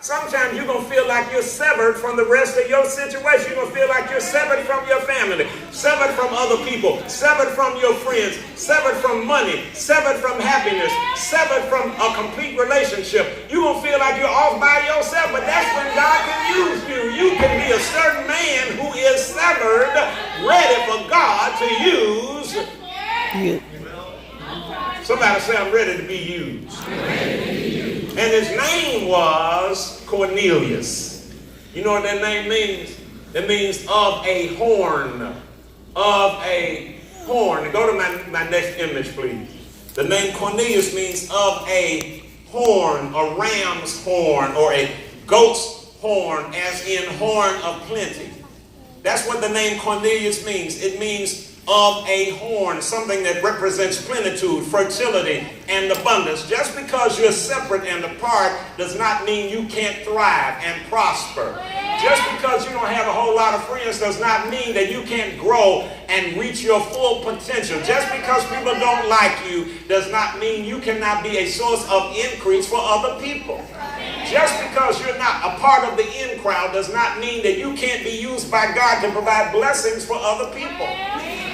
Sometimes you're going to feel like you're severed from the rest of your situation. You're going to feel like you're severed from your family, severed from other people, severed from your friends, severed from money, severed from happiness, severed from a complete relationship. You're going to feel like you're off by yourself, but that's when God can use you. You can be a certain man who is severed, ready for God to use you. Somebody say, I'm ready to be used. And his name was Cornelius. You know what that name means? It means of a horn. Of a horn. Go to my next image, please. The name Cornelius means of a horn, a ram's horn, or a goat's horn, as in horn of plenty. That's what the name Cornelius means. It means of a horn, something that represents plenitude, fertility, and abundance. Just because you're separate and apart does not mean you can't thrive and prosper. Just because you don't have a whole lot of friends does not mean that you can't grow and reach your full potential. Just because people don't like you does not mean you cannot be a source of increase for other people. Just because you're not a part of the in crowd does not mean that you can't be used by God to provide blessings for other people.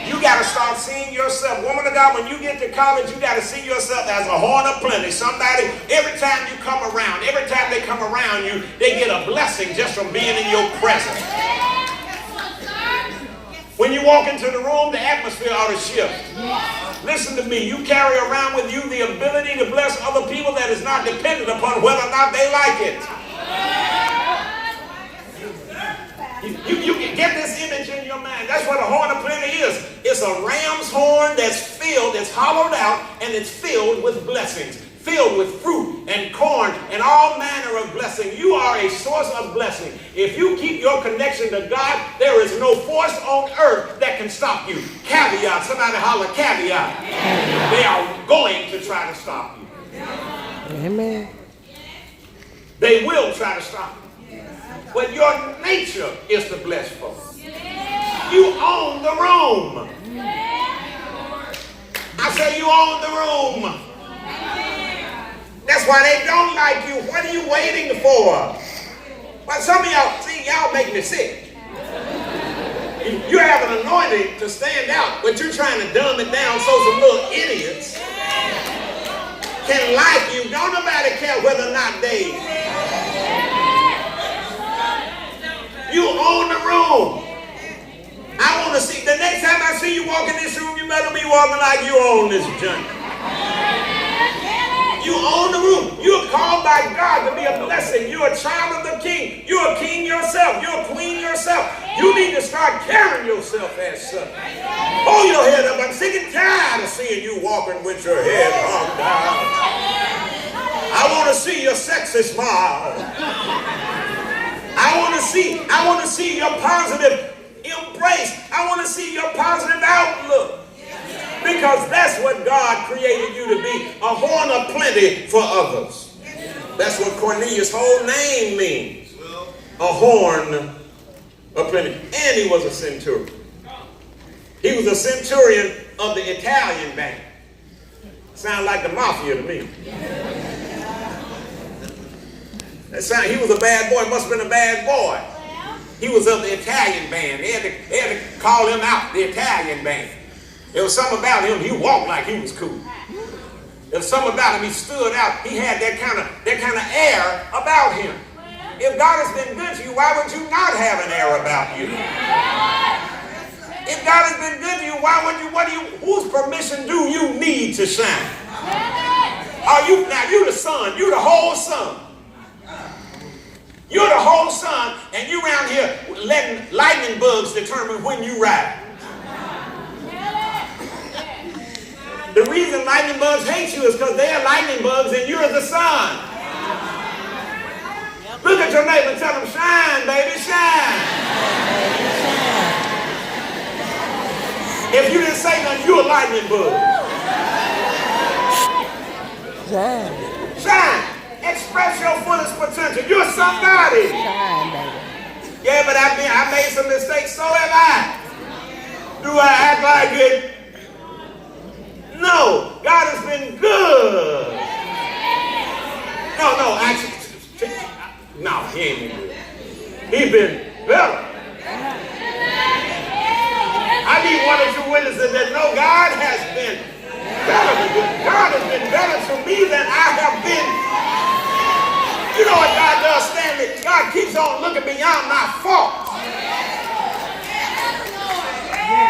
You got to start seeing yourself. Woman of God, when you get to college, you got to see yourself as a horn of plenty. Somebody, every time you come around, every time they come around you, they get a blessing just from being in your presence. When you walk into the room, the atmosphere ought to shift. Listen to me. You carry around with you the ability to bless other people that is not dependent upon whether or not they like it. You can get this image in your mind. That's what a horn of plenty is. It's a ram's horn that's filled, it's hollowed out, and it's filled with blessings, filled with fruit and corn and all manner of blessing. You are a source of blessing. If you keep your connection to God, there is no force on earth that can stop you. Caveat. Somebody holler caveat. They are going to try to stop you. Amen. They will try to stop you. But your nature is to bless folks. You own the room. I say you own the room. That's why they don't like you. What are you waiting for? But some of y'all, see, y'all make me sick. You have an anointing to stand out, but you're trying to dumb it down so some little idiots can like you. Don't nobody care whether or not they... You own the room. I want to see, the next time I see you walk in this room, you better be walking like you own this junk. You own the room. You're called by God to be a blessing. You're a child of the king. You're a king yourself. You're a queen yourself. You need to start carrying yourself as such. Hold your head up. I'm sick and tired of seeing you walking with your head hung down. I want to see your sexy smile. I want to see your positive embrace. I want to see your positive outlook. Because that's what God created you to be, a horn of plenty for others. That's what Cornelius' whole name means, a horn of plenty. And he was a centurion. He was a centurion of the Italian band. Sound like the mafia to me. He was a bad boy. Must have been a bad boy. He was of the Italian band. They had to call him out, the Italian band. There was something about him. He walked like he was cool. There was something about him. He stood out. He had that kind of air about him. If God has been good to you, why would you not have an air about you? If God has been good to you, whose permission do you need to shine? Now you the sun. You the whole sun. You're the whole sun, and you around here letting lightning bugs determine when you ride. The reason lightning bugs hate you is because they're lightning bugs and you're the sun. Look at your neighbor and tell them, shine, baby, shine. If you didn't say nothing, you're a lightning bug. Shine. Shine. Express your fullest potential. You're somebody. Shine, baby. Yeah, but I made some mistakes. So have I. Do I act like it? No. God has been good. No. Actually, No, he ain't been good. He been better. I need one or two witnesses that know God has been better than good. God has been better to me than I have been. You know what God does, Stanley? God keeps on looking beyond my faults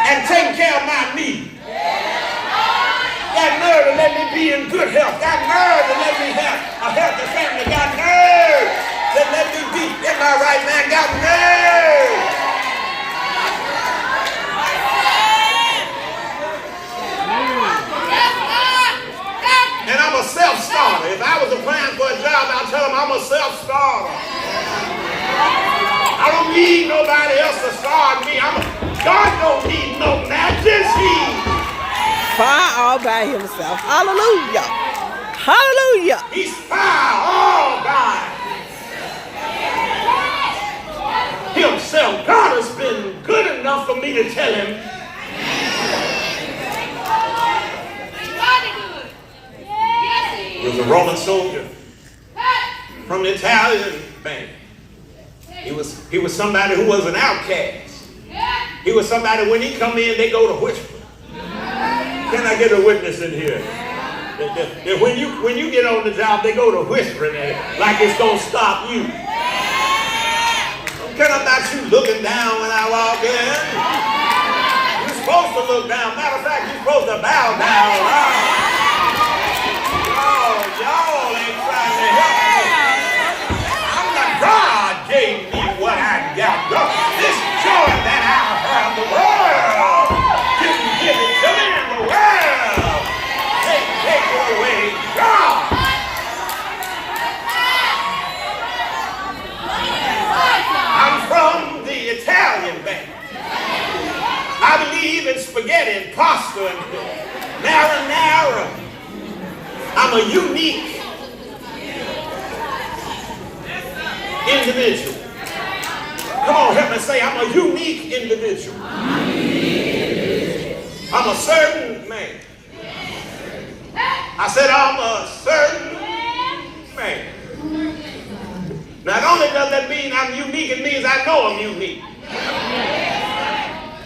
and taking care of my needs. Got nerve to let me be in good health. Got nerve to let me have a healthy family. Got nerve to let me be in my right man. Got nerve. And I'm a self-starter. If I was applying for a job, I'll tell them I'm a self-starter. I don't need nobody else to start me. God don't need no matches. Fire all by himself. Hallelujah. Hallelujah. He's fire all by himself. God has been good enough for me to tell him. He was a Roman soldier from the Italian band. He was somebody who was an outcast. He was somebody when he come in, they go to whisper. Can I get a witness in here? That when you get on the job, they go to whispering at it like it's gonna stop you. Don't care about you looking down when I walk in. You're supposed to look down. Matter of fact, you're supposed to bow down. Y'all ain't trying to help me. I'm not. God gave me what I got. This joy that I have, the world didn't give it to me in the world. Take it away, God. I'm from the Italian band. I believe in spaghetti and pasta and marinara. I'm a unique individual. Come on, help me say, I'm a unique individual. I'm a certain man. I said, I'm a certain man. Not only does that mean I'm unique, it means I know I'm unique.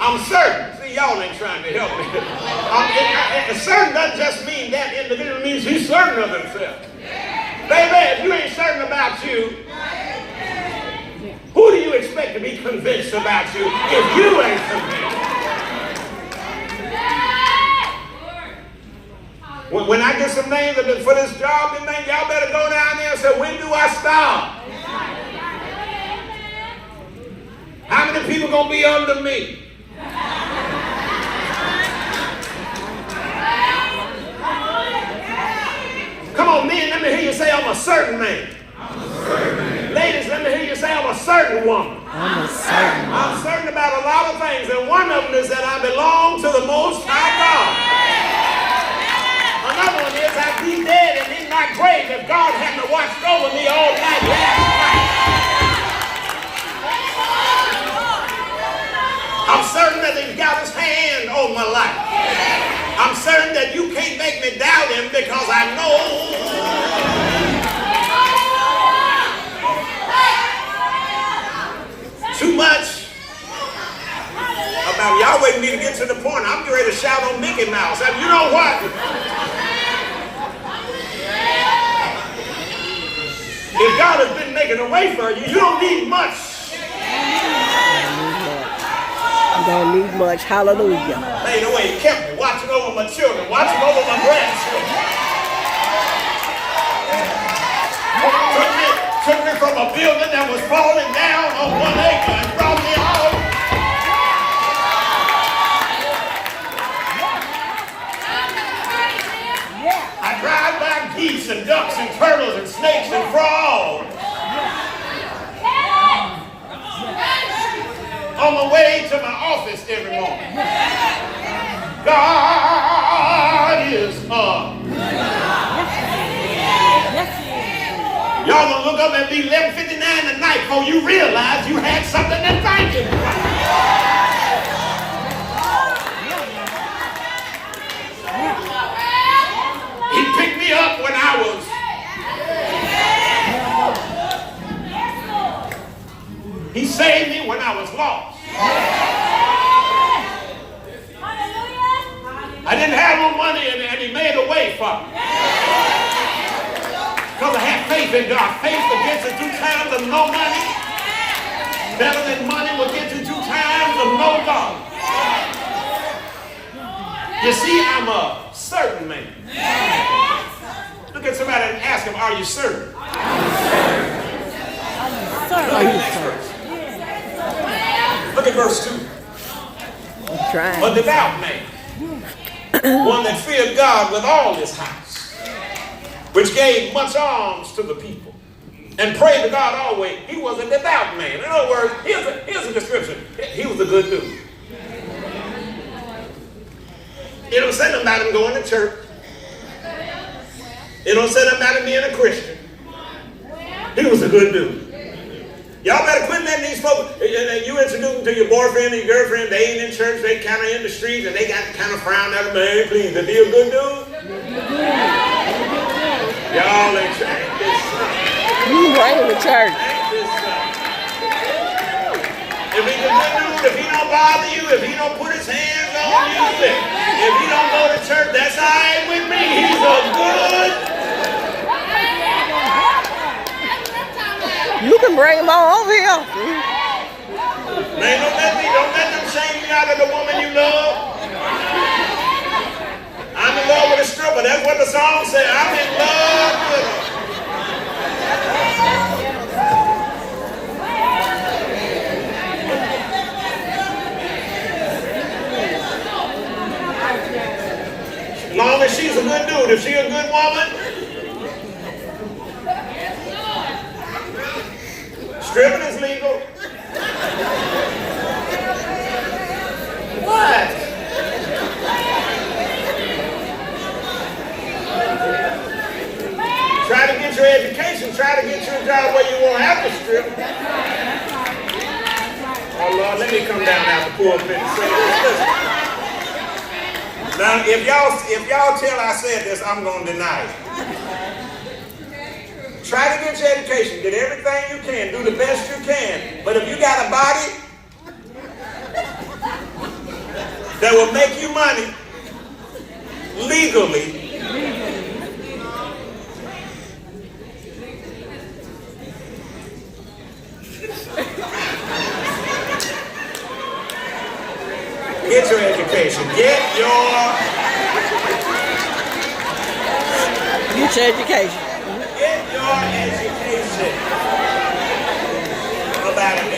I'm certain. See, y'all ain't trying to help me. Certain doesn't just mean that individual, means he's certain of himself. Baby, if you ain't certain about you, who do you expect to be convinced about you if you ain't convinced? When I get some names for this job, then y'all better go down there and say, when do I start? How many people gonna be under me? Come on, men, let me hear you say I'm a certain man. Ladies, let me hear you say I'm a certain woman. I'm certain about a lot of things, and one of them is that I belong to the Most High God. Another one is I'd be dead and in my grave if God hadn't watched over me all night last night. I'm certain that he's got his hand on my life. I'm certain that you can't make me doubt him because I know too much about y'all waiting me to get to the point. I'm getting ready to shout on Mickey Mouse. And you know what? If God has been making a way for you, you don't need much. You don't need much. Hallelujah. Made a way. He kept me watching over my children, watching over my grandchildren. Took me from a building that was falling down on 1 acre and brought me home. I drive by geese and ducks and turtles and snakes and frogs. On my way to my office every morning. God is up. Y'all gonna look up and be 11:59 at night before you realize you had something to thank him for. He picked me up when I was He saved me when I was lost. I didn't have no money and he made a way for me. Because I had faith in God. Faith will get you through times of no money. Better than money will get you through times of no God. You see, I'm a certain man. Look at somebody and ask him, are you certain? Are you certain? Look at verse 2. A devout man, one that feared God with all his house, which gave much alms to the people, and prayed to God always. He was a devout man. In other words, here's a description. He was a good dude. It don't say nothing about him going to church. It don't say nothing about him being a Christian. He was a good dude. Y'all better quit letting these folks, you introduce them to your boyfriend and your girlfriend, they ain't in church, they kind of in the streets, and they got kind of frowned at them, man, please, is he a good dude? Y'all ain't this son. You right in the church. If he's a good dude, if he don't bother you, if he don't put his hands on you, if he don't go to church, that's all right with me. He's a good. You can bring him on over here. Man, don't let them shame you out of the woman you love. I'm in love with a stripper. That's what the song said. I'm in love with her. As long as she's a good dude, if she's a good woman, stripping is legal. What? Try to get your education. Try to get you a job where you won't have to strip. Oh Lord, let me come down out the pulpit and say this. Now, if y'all tell I said this, I'm going to deny it. Try to get your education. Get everything you can. Do the best you can. But if you got a body that will make you money legally, get your education. Get your education. Get your education. About it,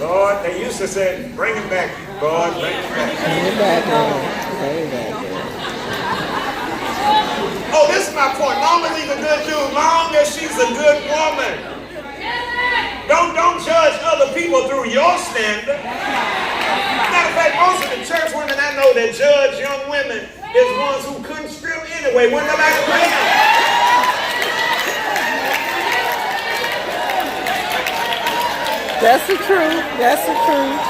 Lord, they used to say, bring him back. God, bring him back. Bring him back, Lord. Bring him back. Oh, this is my point. Long as he's a good dude, long as she's a good woman. Don't judge other people through your standard. Matter of fact, most of the church women I know that judge young women is ones who couldn't strip anyway. Wouldn't nobody pay them. That's the truth. That's the truth.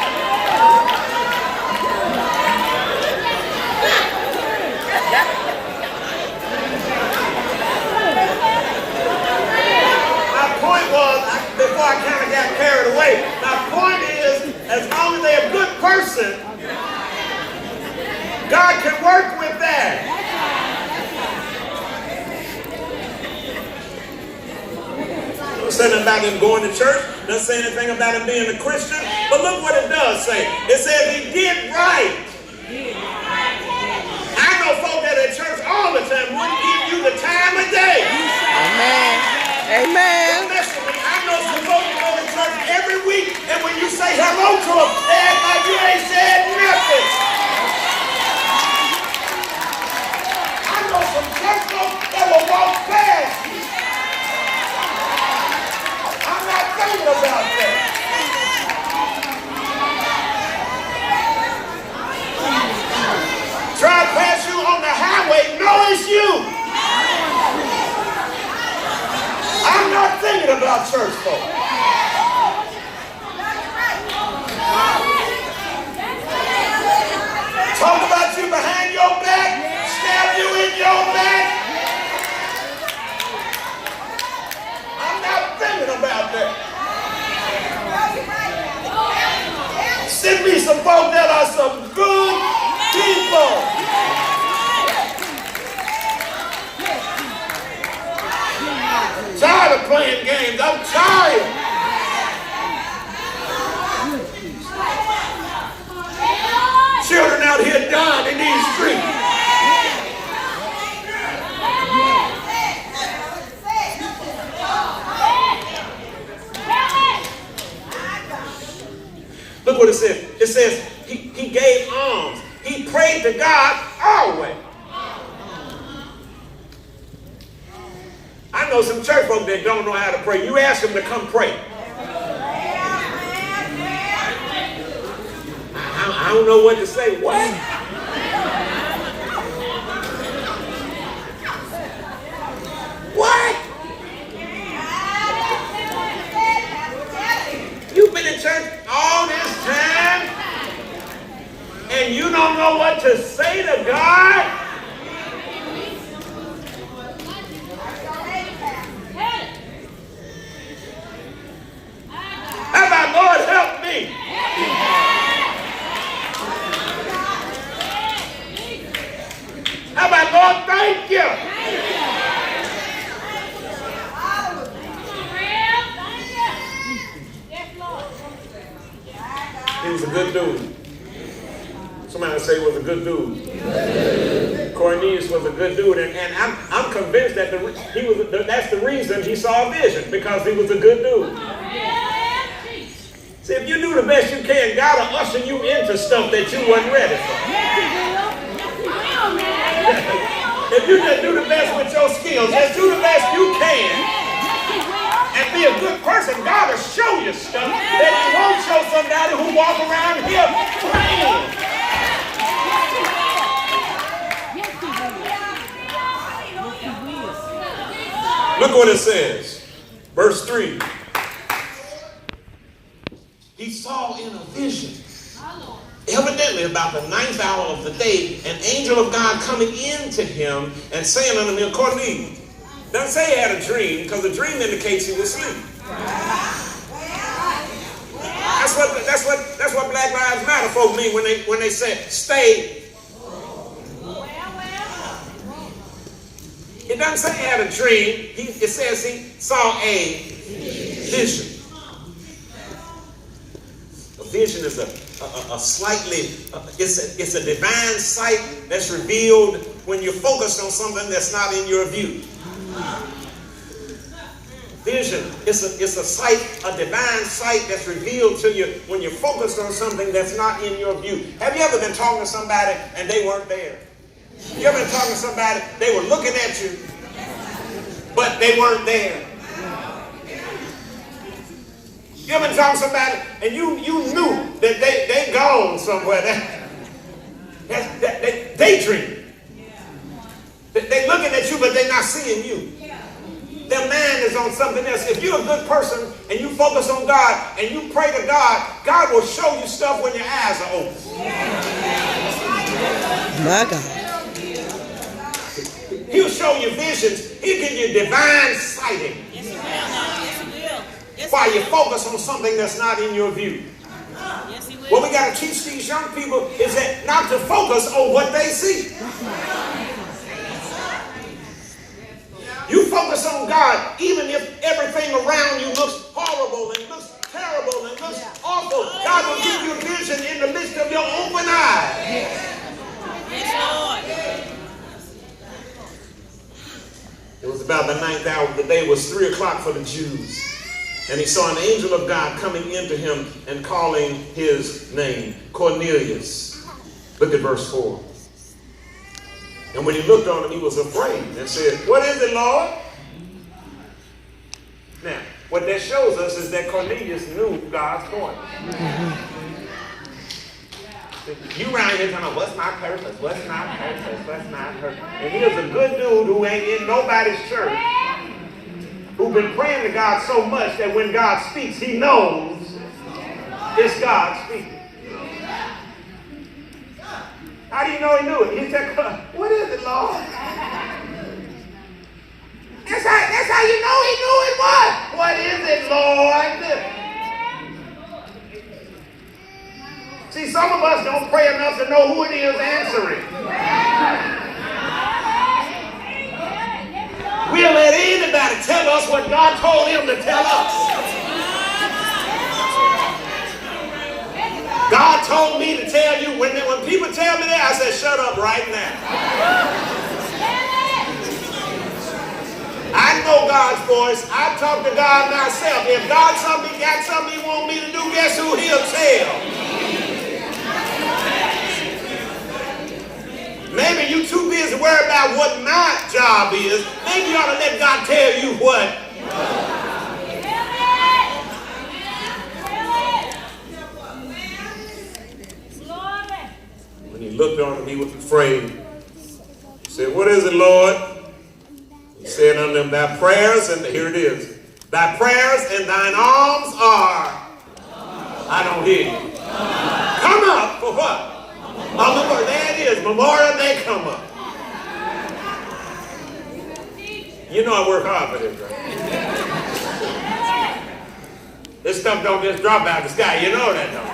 My point was, before I kind of got carried away, my point is, as long as they're a good person, God can work with that. Don't say anything about him going to church. Doesn't say anything about him being a Christian. But look what it does say. It says he did right. I know folk that at church all the time wouldn't give you the time of day. Amen. Amen. I know some folk who go to church every week, and when you say hello to them, they act like you ain't said nothing. I know some church folk that will walk past you. I'm not thinking about that. Try to pass you on the highway, no, it's you. I'm not thinking about church folk. Talk about you behind your back, stab you in your back. of playing games. I'm tired. Children out here dying in these streets. Look what it says. It says he gave alms. He prayed to God always. I know some church folk that don't know how to pray. You ask them to come pray. I don't know what to say. What? What? You've been in church all this time and you don't know what to say to God? How about, Lord, help me? How about, Lord, thank you? He was a good dude. Somebody say he was a good dude. Cornelius was a good dude, and I'm convinced that that's the reason he saw a vision, because he was a good dude. See, if you do the best you can, God will usher you into stuff that you wasn't ready for. If you just do the best with your skills, just do the best you can, and be a good person, God will show you stuff that He won't show somebody who walk around here praying. Look what it says. Verse 3. He saw in a vision, evidently about the 9th hour of the day, an angel of God coming into him and saying unto him, Cornelius. Doesn't say he had a dream, because the dream indicates he was asleep. That's what Black Lives Matter folk mean when they say stay. It doesn't say he had a dream. It says he saw a vision. A vision is a slightly, it's a divine sight that's revealed when you're focused on something that's not in your view. Vision, it's a sight, a divine sight that's revealed to you when you're focused on something that's not in your view. Have you ever been talking to somebody and they weren't there? You ever been talking to somebody, they were looking at you, but they weren't there? You ever been talking to somebody and you knew that they gone somewhere? They daydreaming. They looking at you, but they're not seeing you. Their mind is on something else. If you're a good person and you focus on God and you pray to God, God will show you stuff when your eyes are open. My God. He'll show you visions. He'll give you divine sighting. While you focus on something that's not in your view. What we got to teach these young people is that not to focus on what they see. You focus on God even if everything around you looks horrible and looks terrible and looks awful. God will give you a vision in the midst of your open eyes. It was about the 9th hour of the day. It was 3 o'clock for the Jews. And he saw an angel of God coming into him and calling his name, Cornelius. Look at verse 4. And when he looked on him, he was afraid and said, what is it, Lord? Now, what that shows us is that Cornelius knew God's voice. You around here talking, what's my purpose? What's my purpose? What's my purpose? And here's a good dude who ain't in nobody's church, who's been praying to God so much that when God speaks, he knows it's God speaking. How do you know he knew it? He said, what is it, Lord? That's how you know he knew it was. What is it, Lord? See, some of us don't pray enough to know who it is answering. We'll let anybody tell us what God told him to tell us. God told me to tell you. When people tell me that, I said, shut up right now. I know God's voice. I talk to God myself. If God got something he want me to do, guess who he'll tell? Maybe you too busy worried about what my job is. Maybe you ought to let God tell you what. When he looked on him, he was afraid. He said, what is it, Lord? He said unto them, thy prayers, and here it is, thy prayers and thine alms are, I don't hear you. Come up for what? There it is, memorial may come up. You know I work hard for this, right? This stuff don't just drop out of the sky, you know that, don't.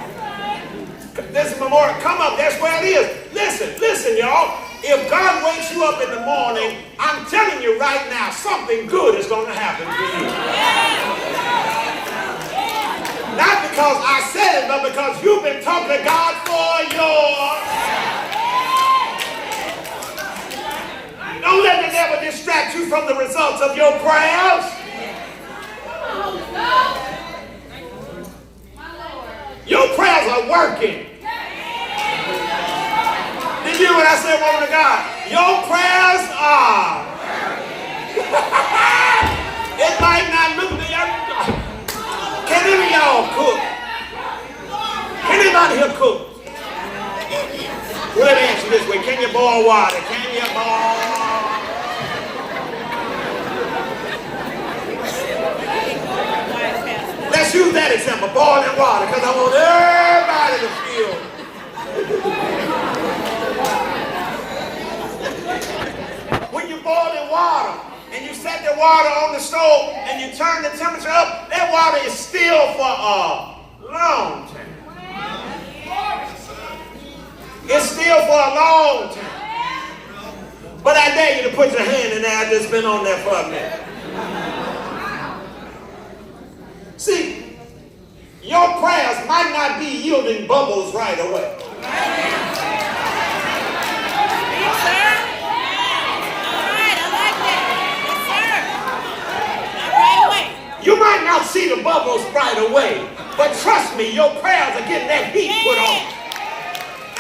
This memorial, come up, that's where it is. Listen, y'all. If God wakes you up in the morning, I'm telling you right now, something good is going to happen to you. Not because I said it, but because you've been talking to God for yours. Don't let the devil distract you from the results of your prayers. Your prayers are working. Did you hear what I said, woman of God? Your prayers are. It might not look to you. Can any of y'all cook? Can anybody here cook? Well, let me ask you this way. Can you boil water? Can you boil? Let's use that example, boiling water, because I want everybody to feel. When you boil water and you set the water on the stove and you turn the temperature up, that water is still for a long time. It's still for a long time. But I dare you to put your hand in there. I've just been on there for a minute. See, your prayers might not be yielding bubbles right away. You might not see the bubbles right away, but trust me, your prayers are getting that heat put on.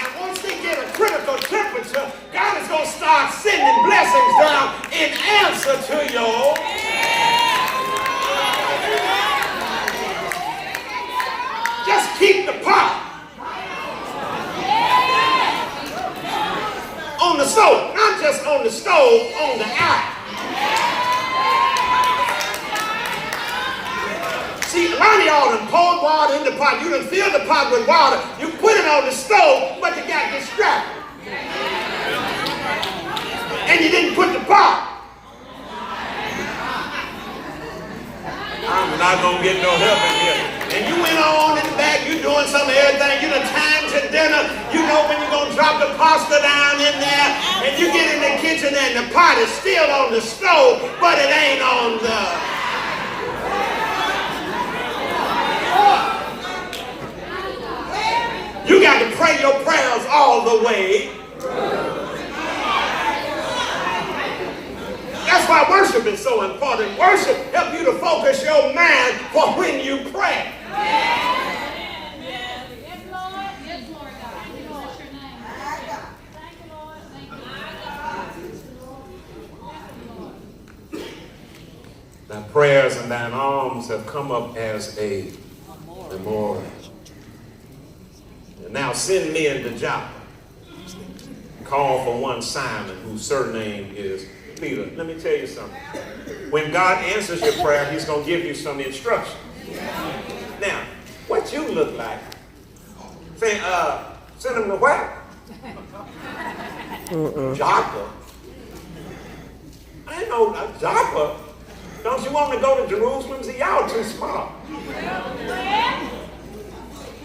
And once they get a critical temperature, God is going to start sending blessings down in answer to your. Just keep the pot on the stove, not just on the stove, on the eye. See, a lot of y'all done poured water in the pot. You done filled the pot with water. You put it on the stove, but you got distracted. And you didn't put the pot. I'm not going to get no help in here. And you went on in the back, you doing some of everything. You done timed your dinner. You know when you're going to drop the pasta down in there. And you get in the kitchen and the pot is still on the stove, but it ain't on the... You got to pray your prayers all the way. That's why worship is so important. Worship helps you to focus your mind for when you pray. Yes, Lord. Yes, Lord God. Thank you, Lord. Your name. Thank you, Lord. Thank you, Lord. Thy prayers and thine alms have come up as a memorial. Now send men to Joppa. Call for one Simon, whose surname is Peter. Let me tell you something. When God answers your prayer, he's going to give you some instructions. Now, what you look like? Say, send him to where? Joppa. I ain't know Joppa. Don't you want to go to Jerusalem? See, y'all too smart.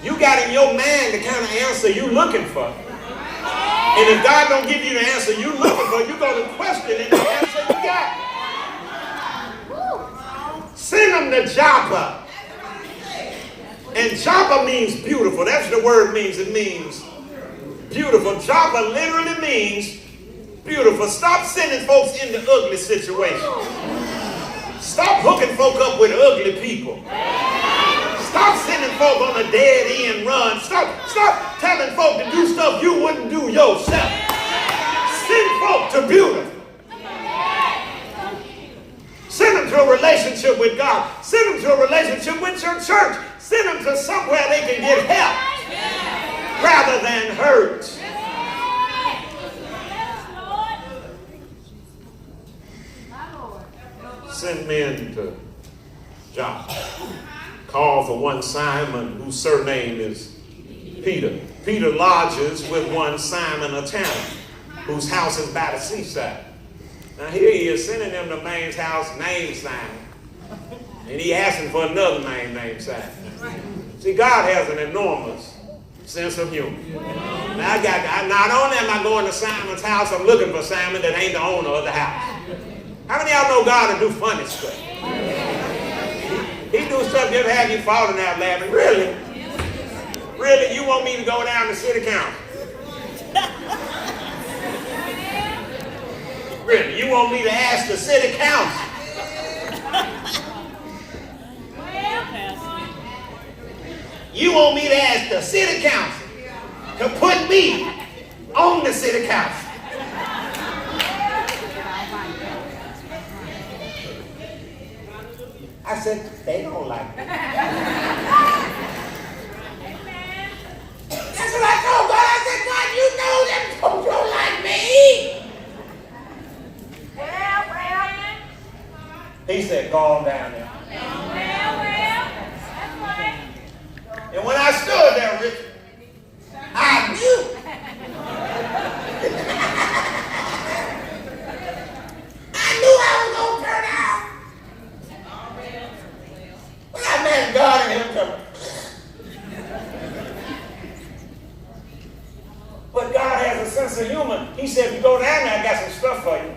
You got in your mind the kind of answer you looking for. And if God don't give you the answer you looking for, you're going to question it, the answer you got. him to Joppa. And Joppa means beautiful. That's what the word means. It means beautiful. Joppa literally means beautiful. Stop sending folks into ugly situations. Stop hooking folk up with ugly people. Stop sending folk on a dead end run. Stop telling folk to do stuff you wouldn't do yourself. Send folk to beautiful. Send them to a relationship with God. Send them to a relationship with your church. Send them to somewhere they can get help rather than hurt. Send men to Joppa. Call for one Simon, whose surname is Peter. Peter lodges with one Simon, a tanner, whose house is by the seaside. Now here he is sending them to man's house named Simon. And he asking for another man named Simon. See, God has an enormous sense of humor. Now not only am I going to Simon's house, I'm looking for Simon that ain't the owner of the house. How many of y'all know God will do funny stuff? He do stuff that have you falling out laughing. Really? Really? You want me to go down to city council? Really? You want me to ask the city council? You want me to ask the city council to put me on the city council? I said, they don't like me. That's what I told God. I said, God, you know them folks don't like me. He said, calm down now. And when I stood there, Richard, I knew. I knew I was going to turn out. But I met God and him to. But God has a sense of humor. He said, if you go down there, I got some stuff for you.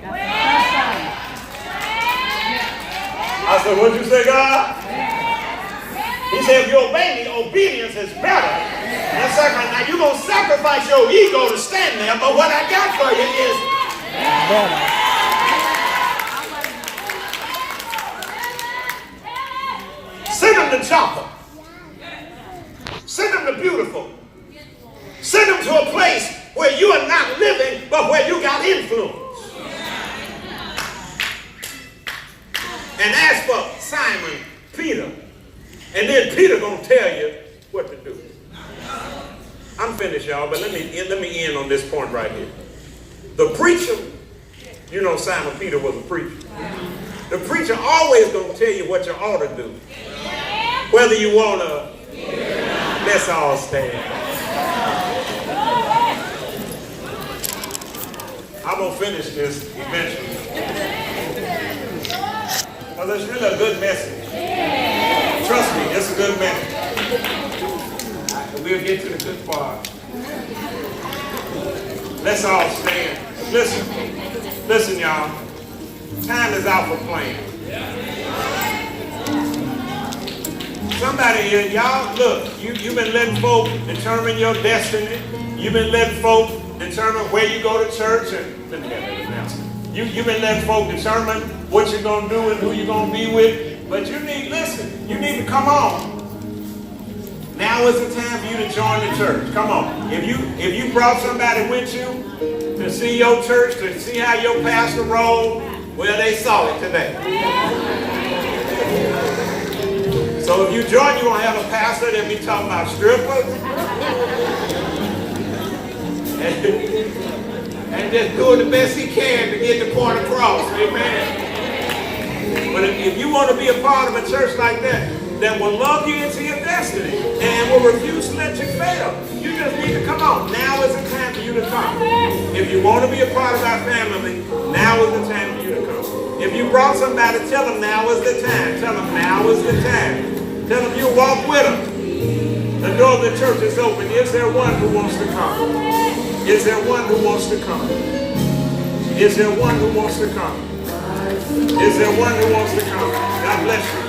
I said, what'd you say, God? He said, if you obey me, obedience is better than sacrifice. Now, you're going to sacrifice your ego to stand there, but what I got for you is better. Send them to Joppa. Send them to beautiful. Send them to a place where you are not living, but where you got influence. And ask for Simon Peter. And then Peter gonna tell you what to do. I'm finished, y'all, but let me end on this point right here. The preacher, you know Simon Peter was a preacher. The preacher always gonna tell you what you ought to do. Whether you wanna, let's all stand. I'm gonna finish this eventually. Because it's really a good message. Trust me, it's a good message. We'll get to the good part. Let's all stand. Listen, y'all. Time is out for playing. Somebody here, y'all, look, you've been letting folk determine your destiny. You've been letting folk determine where you go to church. And let me get that announcement. You've been letting folk determine what you're going to do and who you're going to be with. But you need to come on. Now is the time for you to join the church. Come on. If you brought somebody with you to see your church, to see how your pastor rolled, well, they saw it today. So if you join, you're going to have a pastor that be talking about strippers. And just doing the best he can to get the point across. Amen. But if you want to be a part of a church like that will love you into your destiny and will refuse to let you fail, you just need to come on. Now is the time for you to come. If you want to be a part of our family, now is the time for you to come. If you brought somebody, tell them now is the time. Tell them now is the time. Tell them you'll walk with them. The door of the church is open. Is there one who wants to come? Is there one who wants to come? Is there one who wants to come? Is there one who wants to come? God bless you.